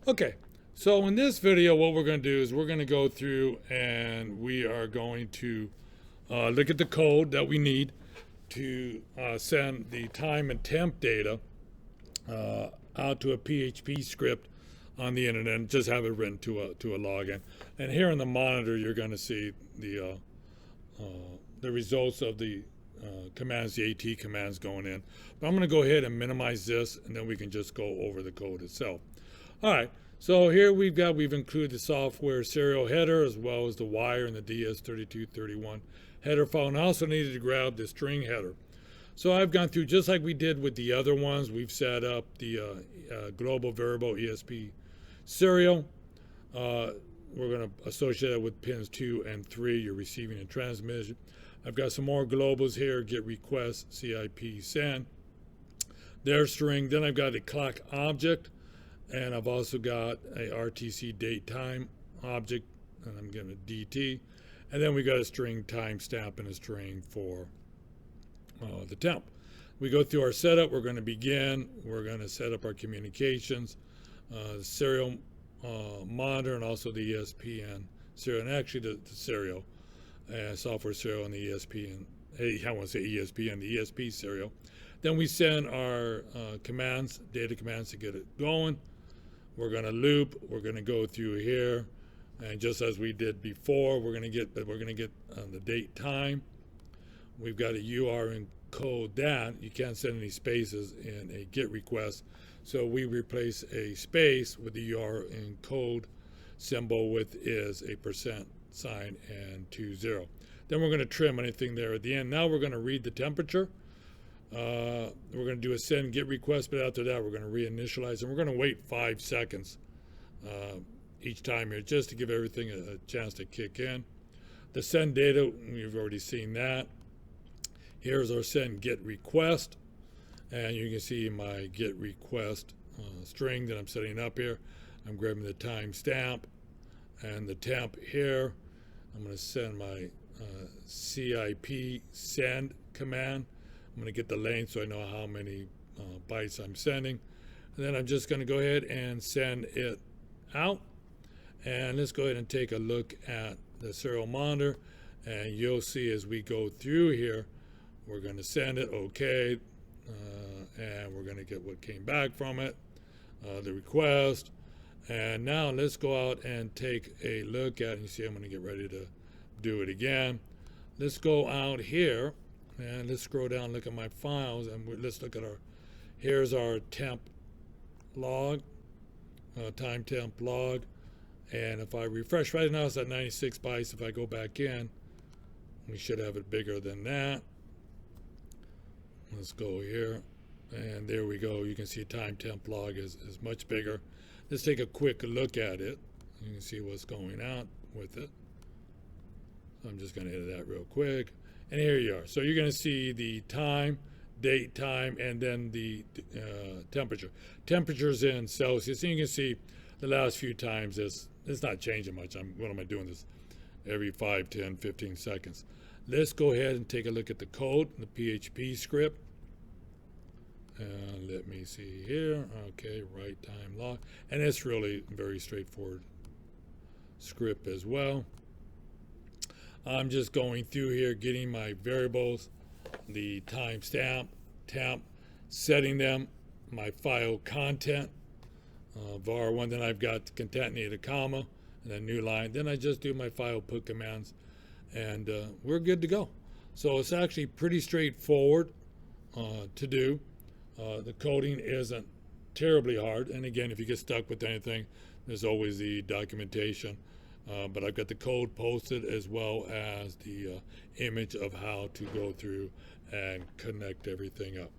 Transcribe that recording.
Okay, so in this video, what we're going to do is we're going to go through and we are going to look at the code that we need to send the time and temp data out to a PHP script on the internet and just have it written to a login. And here in the monitor, you're going to see the results of the commands, the AT commands going in. But I'm going to go ahead and minimize this, and then we can just go over the code itself. All right, so here we've included the software serial header as well as the wire and the DS3231 header file. And I also needed to grab the string header. So I've gone through, just like we did with the other ones, we've set up the global variable ESP serial. We're going to associate it with pins 2 and 3, your receiving and transmission. I've got some more globals here, get request, CIP, send, their string. Then I've got a clock object, and I've also got a RTC date time object, and I'm giving it DT. And then we got a string timestamp and a string for the temp. We go through our setup. We're going to begin. We're going to set up our communications, serial monitor, and also the ESPN serial, and actually the serial software serial and the ESPN. I want to say ESPN, the ESP serial. Then we send our commands, data commands to get it going. We're going to loop. We're going to go through here, and just as we did before, we're going to get the date time. We've got a UR encode that. You can't send any spaces in a GET request, so we replace a space with the UR encode symbol with is a % sign and 20. Then we're going to trim anything there at the end. Now we're going to read the temperature. We're going to do a send GET request, but after that we're going to reinitialize, and we're going to wait 5 seconds each time here just to give everything a chance to kick in. The send data, we've already seen that. Here's our send GET request, and you can see my GET request string that I'm setting up here. I'm grabbing the timestamp and the temp here. I'm going to send my CIP send command. I'm going to get the length so I know how many bytes I'm sending. And then I'm just going to go ahead and send it out. And let's go ahead and take a look at the serial monitor. And you'll see as we go through here, we're going to send it, okay, and we're going to get what came back from it, the request. And now let's go out and take a look at it. You see I'm going to get ready to do it again. Let's go out here and let's scroll down, look at my files, and let's look at here's our temp log, time temp log. And if I refresh right now, it's at 96 bytes. If I go back in, we should have it bigger than that. Let's go here, and there we go. You can see time temp log is much bigger. Let's take a quick look at it. You can see what's going on with it. So I'm just going to hit that real quick. And here you are. So you're going to see the time, date, time, and then the temperature. Temperature's in Celsius. And you can see the last few times it's not changing much. What am I doing this? Every 5, 10, 15 seconds. Let's go ahead and take a look at the code, the PHP script. Let me see here. Okay, write time log. And it's really very straightforward script as well. I'm just going through here, getting my variables, the timestamp, temp, setting them, my file content, var1, then I've got concatenated comma, and then new line. Then I just do my file put commands, and we're good to go. So it's actually pretty straightforward to do. The coding isn't terribly hard, and again, if you get stuck with anything, there's always the documentation. But I've got the code posted as well as the image of how to go through and connect everything up.